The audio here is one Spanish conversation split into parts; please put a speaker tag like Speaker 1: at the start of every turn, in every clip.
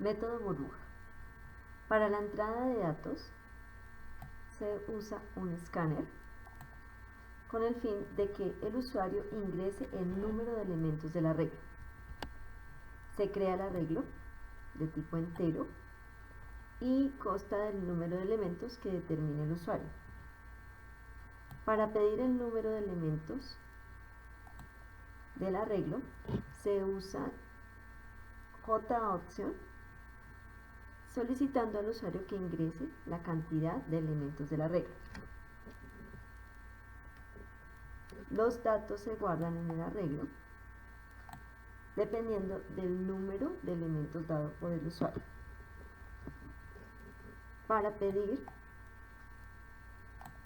Speaker 1: Método burbuja. Para la entrada de datos se usa un escáner con el fin de que el usuario ingrese el número de elementos del arreglo. Se crea el arreglo de tipo entero y consta del número de elementos que determine el usuario. Para pedir el número de elementos del arreglo se usa JOption, solicitando al usuario que ingrese la cantidad de elementos del arreglo. Los datos se guardan en el arreglo dependiendo del número de elementos dado por el usuario. Para pedir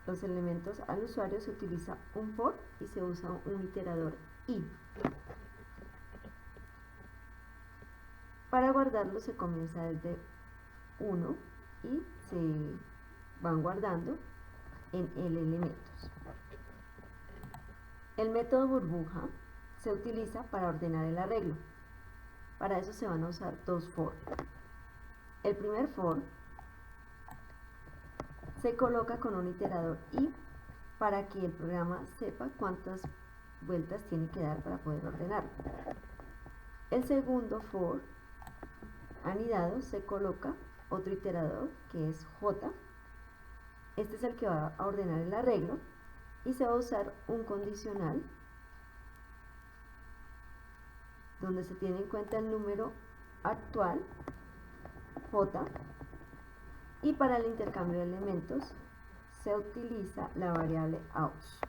Speaker 1: los elementos al usuario se utiliza un for y se usa un iterador i. Para guardarlo se comienza desde 1 y se van guardando en elementos. El método burbuja se utiliza para ordenar el arreglo. Para eso se van a usar dos for. El primer for se coloca con un iterador i para que el programa sepa cuántas vueltas tiene que dar para poder ordenarlo. El segundo for anidado se coloca otro iterador que es j. Este es el que va a ordenar el arreglo y se va a usar un condicional donde se tiene en cuenta el número actual j, y para el intercambio de elementos se utiliza la variable aus.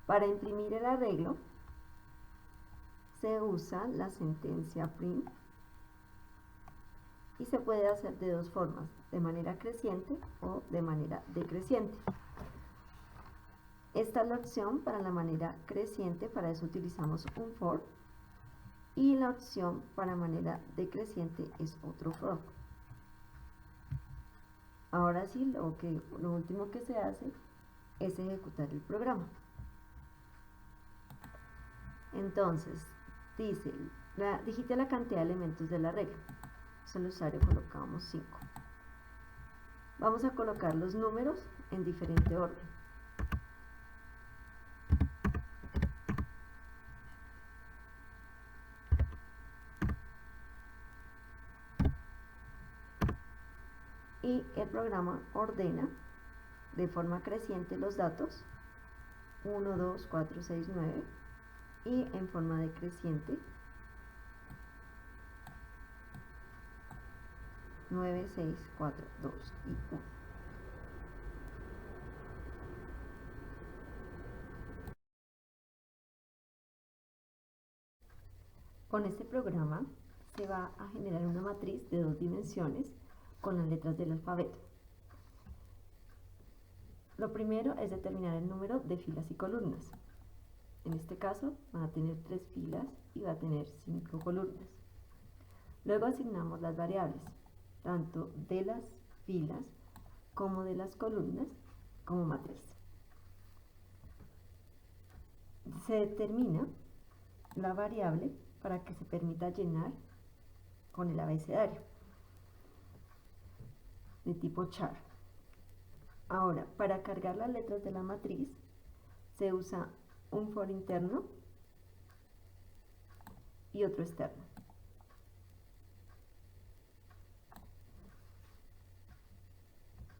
Speaker 1: Para imprimir el arreglo se usa la sentencia print y se puede hacer de dos formas, de manera creciente o de manera decreciente. Esta es la opción para la manera creciente, para eso utilizamos un for, y la opción para manera decreciente es otro for. Ahora sí, lo último que se hace es ejecutar el programa. Entonces, dice, digite la cantidad de elementos del arreglo. Entonces, el usuario colocamos 5. Vamos a colocar los números en diferente orden. Y el programa ordena de forma creciente los datos 1, 2, 4, 6, 9 y en forma decreciente 9, 6, 4, 2 y 1. Con este programa se va a generar una matriz de 2 dimensiones con las letras del alfabeto. Lo primero es determinar el número de filas y columnas. En este caso van a tener 3 filas y va a tener 5 columnas. Luego asignamos las variables, tanto de las filas como de las columnas, como matriz. Se determina la variable para que se permita llenar con el abecedario de tipo char. Ahora, para cargar las letras de la matriz se usa un for interno y otro externo.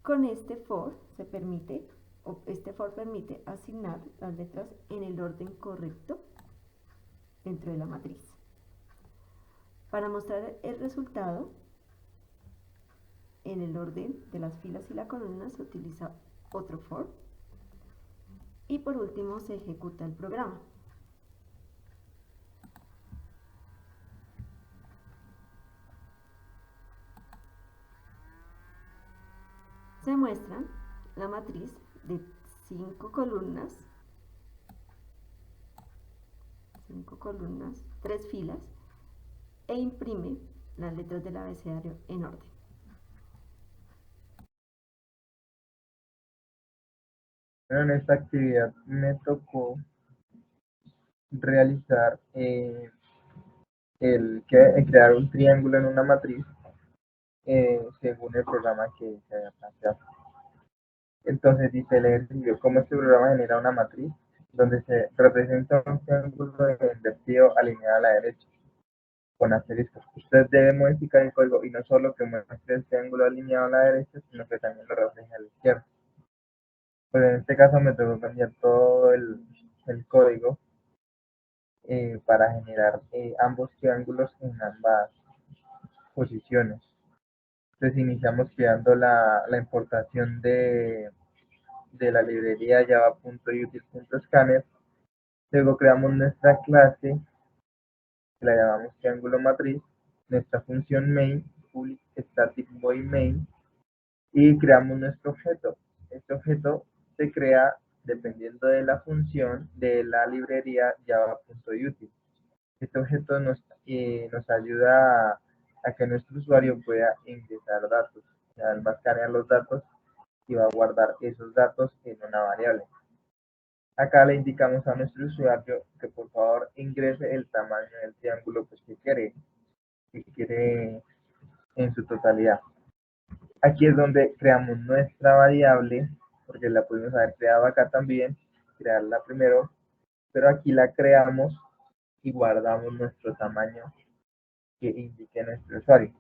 Speaker 1: Con este for permite asignar las letras en el orden correcto dentro de la matriz. Para mostrar el resultado en el orden de las filas y la columna se utiliza otro for y por último se ejecuta el programa. Se muestra la matriz de 5 columnas, 3 filas, e imprime las letras del abecedario en orden.
Speaker 2: En esta actividad me tocó realizar crear un triángulo en una matriz según el programa que se haya planteado. Entonces dice el ejercicio, cómo este programa genera una matriz donde se representa un triángulo invertido alineado a la derecha con asteriscos. Usted debe modificar el código y no solo que muestre el triángulo alineado a la derecha, sino que también lo refleje a la izquierda. Pues en este caso me tengo que cambiar todo el código para generar ambos triángulos en ambas posiciones. Entonces iniciamos creando la importación de la librería java.util.scanner. Luego creamos nuestra clase, que la llamamos triángulo matriz, nuestra función main, public static void main, y creamos nuestro objeto. Este objeto se crea dependiendo de la función de la librería java.util. Este objeto nos ayuda a que nuestro usuario pueda ingresar datos. Él va a escanear los datos y va a guardar esos datos en una variable. Acá le indicamos a nuestro usuario que por favor ingrese el tamaño del triángulo pues, que quiere en su totalidad. Aquí es donde creamos nuestra variable, porque la pudimos haber creado acá también, crearla primero, pero aquí la creamos y guardamos nuestro tamaño que indique nuestro usuario.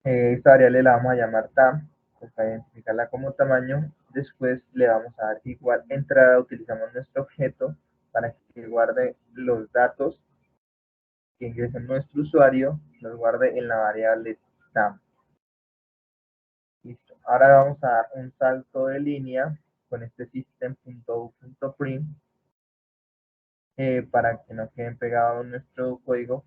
Speaker 2: Esta variable la vamos a llamar tam, pues para identificarla como tamaño. Después le vamos a dar igual entrada, utilizamos nuestro objeto para que guarde los datos que ingrese nuestro usuario, los guarde en la variable tam. Listo. Ahora vamos a dar un salto de línea con este system.out.print para que no queden pegados nuestro código.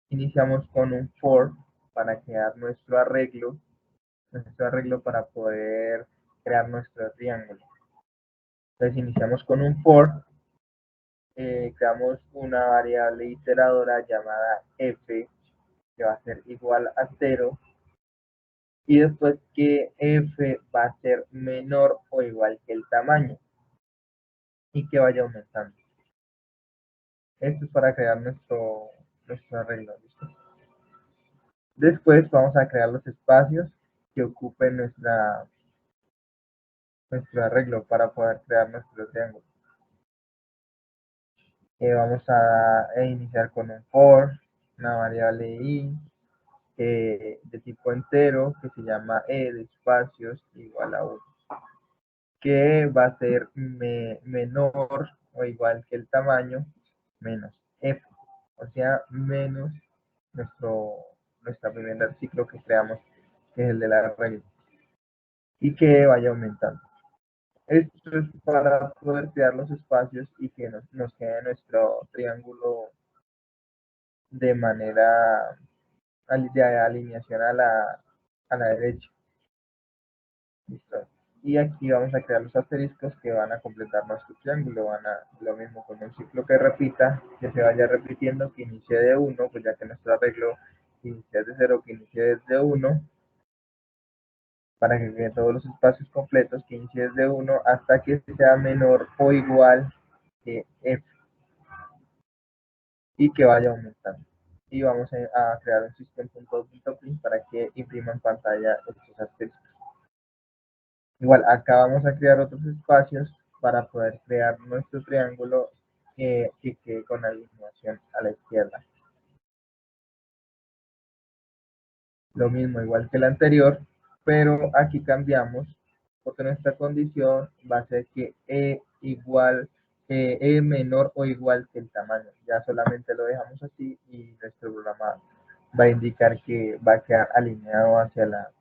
Speaker 2: Iniciamos con un for para crear nuestro arreglo para poder crear nuestro triángulo. Entonces iniciamos con un for, creamos una variable iteradora llamada f, que va a ser igual a 0, y después que f va a ser menor o igual que el tamaño, y que vaya aumentando. Esto es para crear nuestro arreglo. ¿Listo? Después vamos a crear los espacios que ocupen nuestro arreglo para poder crear nuestro triángulo. Vamos a iniciar con un for, una variable i de tipo entero que se llama de espacios igual a 1, que va a ser menor o igual que el tamaño menos f, o sea, menos nuestro primer ciclo que creamos, que es el de la regla, y que vaya aumentando. Esto es para poder crear los espacios y que nos quede nuestro triángulo de manera de alineación a la derecha. Listo. Y aquí vamos a crear los asteriscos que van a completar nuestro triángulo. Lo mismo con un ciclo que repita, que se vaya repitiendo, que inicie de 1, pues ya que nuestro arreglo inicia de 0, que inicie desde 1, para que queden todos los espacios completos, que inicie desde 1 hasta que sea menor o igual que f, y que vaya aumentando. Y vamos a crear un system.out.print para que imprima en pantalla estos asteriscos. Igual, acá vamos a crear otros espacios para poder crear nuestro triángulo que quede con alineación a la izquierda. Lo mismo, igual que el anterior, pero aquí cambiamos porque nuestra condición va a ser que E menor o igual que el tamaño. Ya solamente lo dejamos así y nuestro programa va a indicar que va a quedar alineado hacia la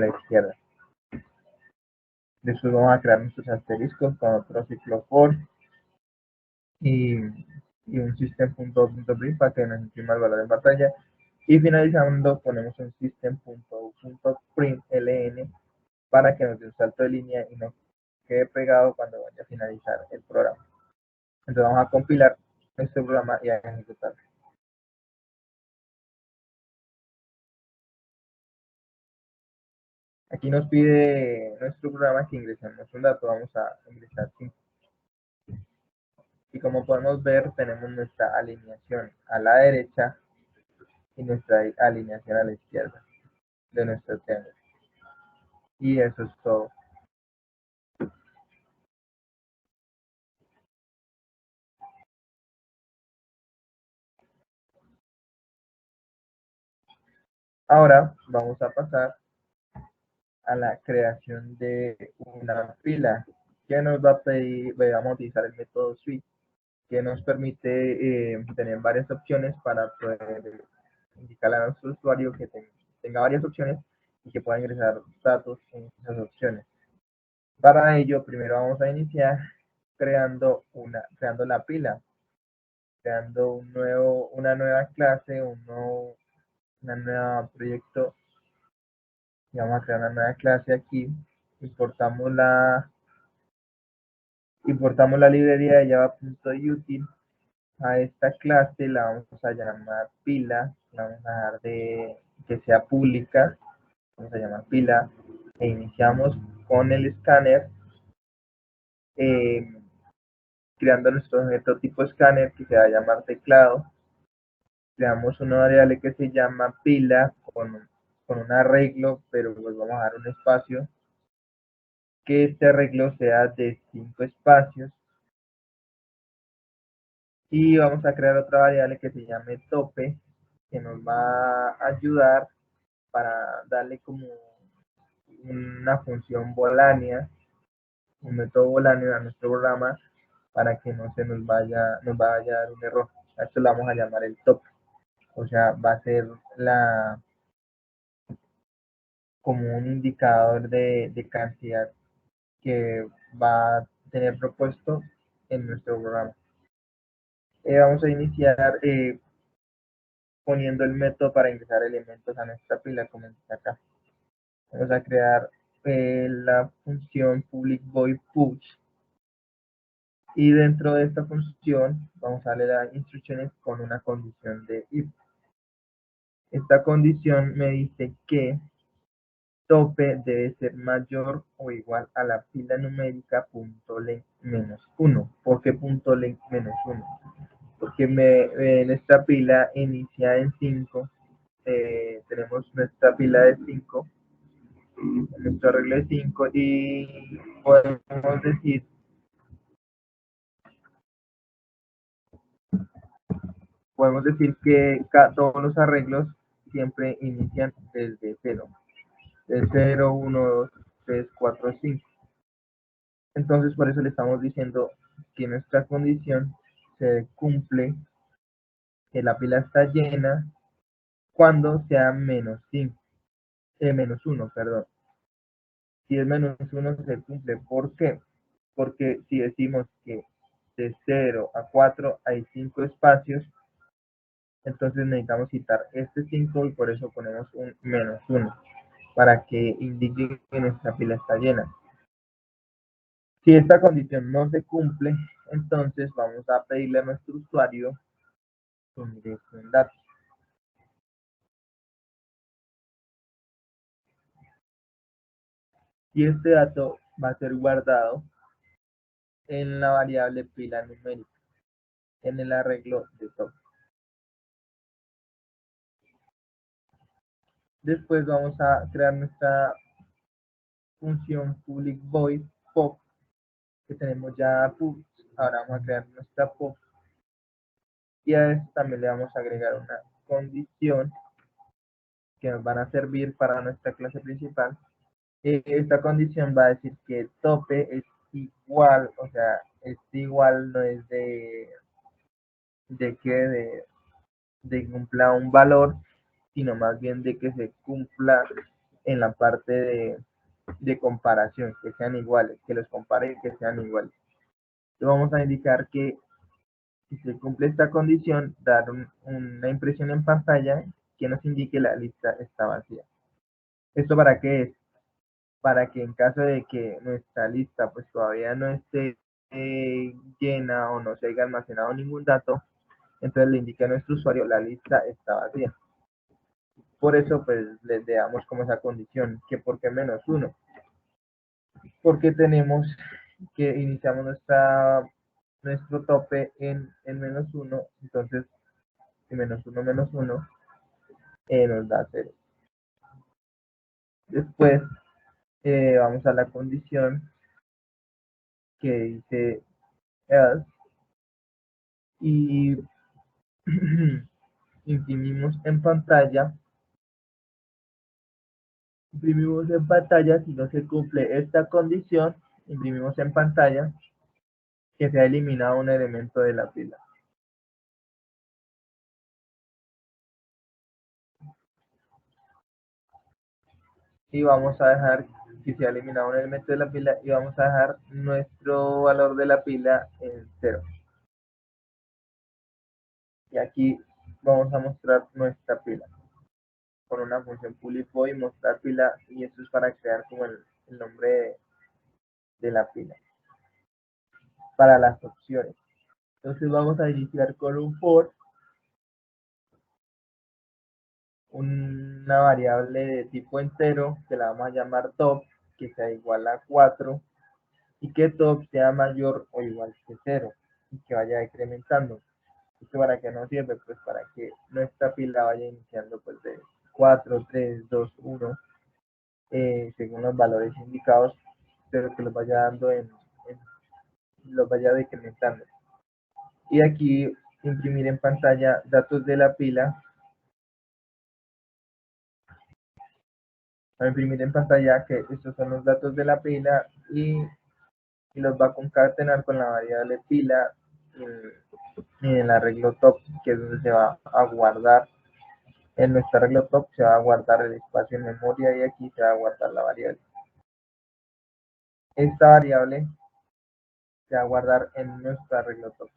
Speaker 2: izquierda. Después vamos a crear nuestros asteriscos con otro ciclo for y un system.out.print para que nos imprima el valor en pantalla. Y finalizando ponemos un system.out.println para que nos dé un salto de línea y no quede pegado cuando vaya a finalizar el programa. Entonces vamos a compilar este programa y a ejecutarlo. Aquí nos pide nuestro programa que ingresemos un dato. Vamos a ingresar 5. Y como podemos ver, tenemos nuestra alineación a la derecha y nuestra alineación a la izquierda de nuestro triángulo. Y eso es todo. Ahora vamos a pasar a la creación de una fila que nos va a pedir, vamos a utilizar el método switch, que nos permite tener varias opciones para poder indicarle a nuestro usuario que tenga varias opciones y que pueda ingresar datos en esas opciones. Para ello, primero vamos a iniciar creando la pila, creando una nueva clase, una nueva proyecto. Y vamos a crear una nueva clase aquí. Importamos la librería de java.util. A esta clase la vamos a llamar pila, la vamos a dejar de que sea pública, vamos a llamar pila, e iniciamos con el escáner, eh, creando nuestro objeto tipo escáner que se va a llamar teclado. Creamos una variable que se llama pila con un arreglo, pero pues vamos a dar un espacio, que este arreglo sea de 5 espacios. Y vamos a crear otra variable que se llame tope, que nos va a ayudar para darle como una función volánea, un método voláneo a nuestro programa para que no se nos vaya a dar un error. A esto lo vamos a llamar el tope. O sea, va a ser como un indicador de cantidad que va a tener propuesto en nuestro programa. Vamos a iniciar poniendo el método para ingresar elementos a nuestra pila, como dice acá. Vamos a crear la función public void push, y dentro de esta función vamos a darle las instrucciones con una condición de if. Esta condición me dice que tope debe ser mayor o igual a la pila numérica .length -1. ¿Por qué .length -1? Porque en esta pila inicia en 5, tenemos nuestra pila de 5, nuestro arreglo de 5, y podemos decir que todos los arreglos siempre inician desde 0, de 0, 1, 2, 3, 4, 5. Entonces, por eso le estamos diciendo que nuestra condición se cumple, que la pila está llena cuando sea menos 1, perdón. Si es menos 1 se cumple. ¿Por qué? Porque si decimos que de 0 a 4 hay 5 espacios, entonces necesitamos quitar este 5 y por eso ponemos un menos 1, para que indique que nuestra pila está llena. Si esta condición no se cumple, entonces vamos a pedirle a nuestro usuario que ingrese un dato. Y este dato va a ser guardado en la variable pila numérica, en el arreglo de top. Después vamos a crear nuestra función public void pop, que tenemos ya puts. Ahora vamos a crear nuestra pop, y a esto también le vamos a agregar una condición que nos van a servir para nuestra clase principal. Esta condición va a decir que el tope es igual, o sea, este igual no es de cumpla un valor, sino más bien de que se cumpla en la parte de comparación, que sean iguales, que los compare y que sean iguales. Entonces vamos a indicar que si se cumple esta condición, dar una impresión en pantalla que nos indique la lista está vacía. ¿Esto para qué es? Para que en caso de que nuestra lista pues todavía no esté llena o no se haya almacenado ningún dato, entonces le indica a nuestro usuario la lista está vacía. Por eso pues le damos como esa condición, que por qué menos 1, porque tenemos que iniciamos nuestro tope en -1, entonces de -1 nos da 0. Después vamos a la condición que dice else y imprimimos en pantalla. Si no se cumple esta condición, imprimimos en pantalla que se ha eliminado un elemento de la pila. Y vamos a dejar que se ha eliminado un elemento de la pila y vamos a dejar nuestro valor de la pila en 0. Y aquí vamos a mostrar nuestra pila con una función pull y mostrar pila, y esto es para crear como el nombre de la pila para las opciones. Entonces vamos a iniciar con un for, una variable de tipo entero que la vamos a llamar top, que sea igual a 4, y que top sea mayor o igual que 0 y que vaya incrementando. ¿Esto para qué nos sirve? Pues para que nuestra pila vaya iniciando pues de 4, 3, 2, 1, según los valores indicados, pero que los vaya dando los vaya decrementando. Y aquí imprimir en pantalla datos de la pila. Va a imprimir en pantalla que estos son los datos de la pila y los va a concatenar con la variable pila en el arreglo top, que es donde se va a guardar. En nuestro arreglo top se va a guardar el espacio en memoria y aquí se va a guardar la variable. Esta variable se va a guardar en nuestro arreglo top.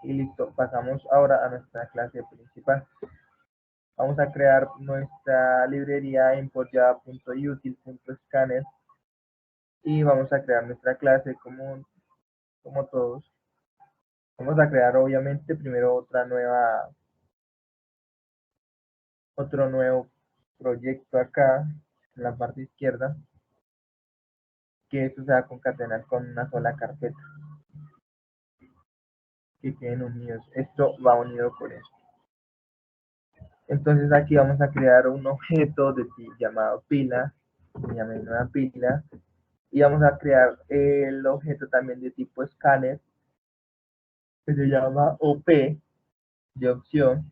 Speaker 2: Y listo, pasamos ahora a nuestra clase principal. Vamos a crear nuestra librería import.java.util.scanner y vamos a crear nuestra clase como todos. Vamos a crear obviamente primero otro nuevo proyecto acá en la parte izquierda, que esto se va a concatenar con una sola carpeta, que queden unidos. Esto va unido por esto. Entonces aquí vamos a crear un objeto llamado pila, se llama nueva pila, y vamos a crear el objeto también de tipo scanner, que se llama OP, de opción,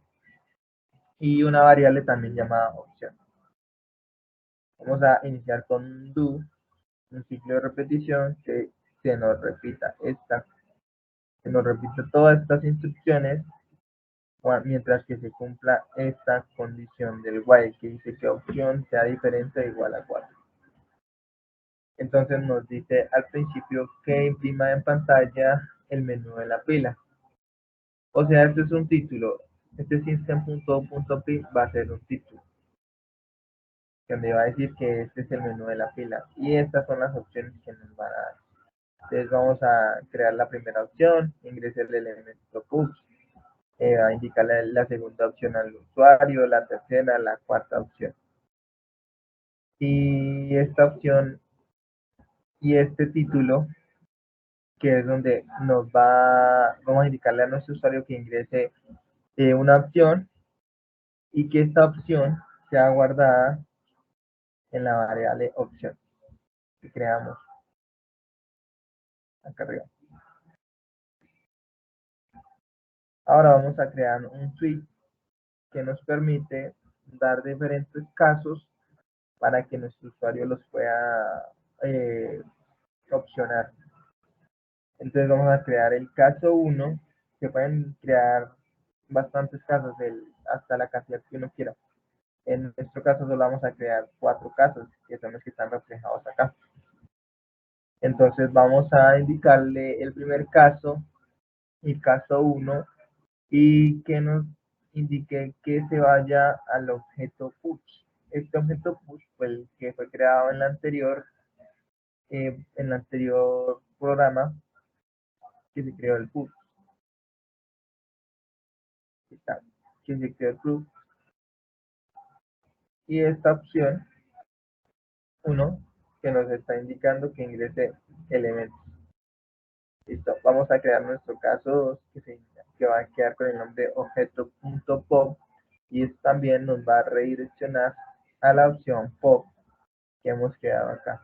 Speaker 2: y una variable también llamada opción. Vamos a iniciar con un do, un ciclo de repetición, que se nos repita todas estas instrucciones mientras que se cumpla esta condición del while, que dice que opción sea diferente o igual a 4. Entonces nos dice al principio que imprima en pantalla el menú de la pila. O sea, este es un título. Este system.out.py va a ser un título, que me va a decir que este es el menú de la pila. Y estas son las opciones que nos van a dar. Entonces vamos a crear la primera opción, ingresar el elemento push, a indicarle la segunda opción al usuario, la tercera, la cuarta opción. Y esta opción y este título, que es donde vamos a indicarle a nuestro usuario que ingrese una opción y que esta opción sea guardada en la variable opción que creamos acá arriba. Ahora vamos a crear un switch que nos permite dar diferentes casos para que nuestro usuario los pueda opcionar. Entonces vamos a crear el caso 1, se pueden crear bastantes casos hasta la cantidad que uno quiera. En nuestro caso solo vamos a crear 4 casos, que son los que están reflejados acá. Entonces vamos a indicarle el primer caso, el caso 1, y que nos indique que se vaya al objeto push. Este objeto push fue el que fue creado en el anterior programa que se creó el push. Que se creó el push. Y esta opción 1 que nos está indicando que ingrese elementos. Listo, vamos a crear nuestro caso 2 que va a quedar con el nombre objeto.pop y esto también nos va a redireccionar a la opción pop que hemos creado acá,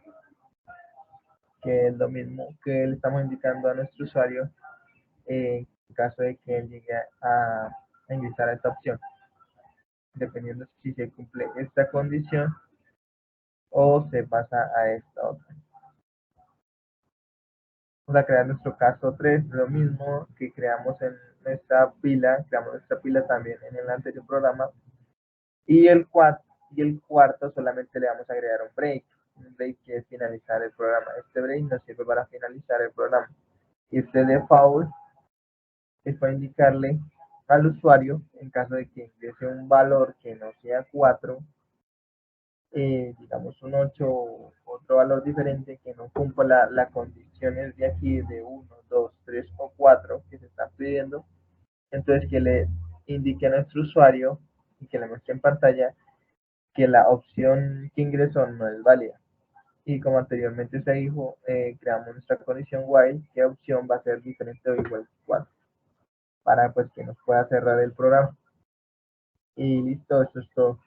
Speaker 2: que es lo mismo que le estamos indicando a nuestro usuario en caso de que él llegue a ingresar a esta opción, dependiendo si se cumple esta condición o se pasa a esta otra. Vamos a crear nuestro caso 3, lo mismo que creamos en nuestra pila, creamos nuestra pila también en el anterior programa. Y el cuarto solamente le vamos a agregar un break que es finalizar el programa. Este break nos sirve para finalizar el programa. Y este default es para indicarle al usuario, en caso de que ingrese un valor que no sea 4, digamos un 8 o otro valor diferente que no cumpla las condiciones de aquí de 1, 2, 3 o 4 que se están pidiendo, entonces que le indique a nuestro usuario y que le muestre en pantalla que la opción que ingresó no es válida. Y como anteriormente se dijo, creamos nuestra condición while, que opción va a ser diferente o igual a 4, para pues que nos pueda cerrar el programa. Y listo, eso es todo.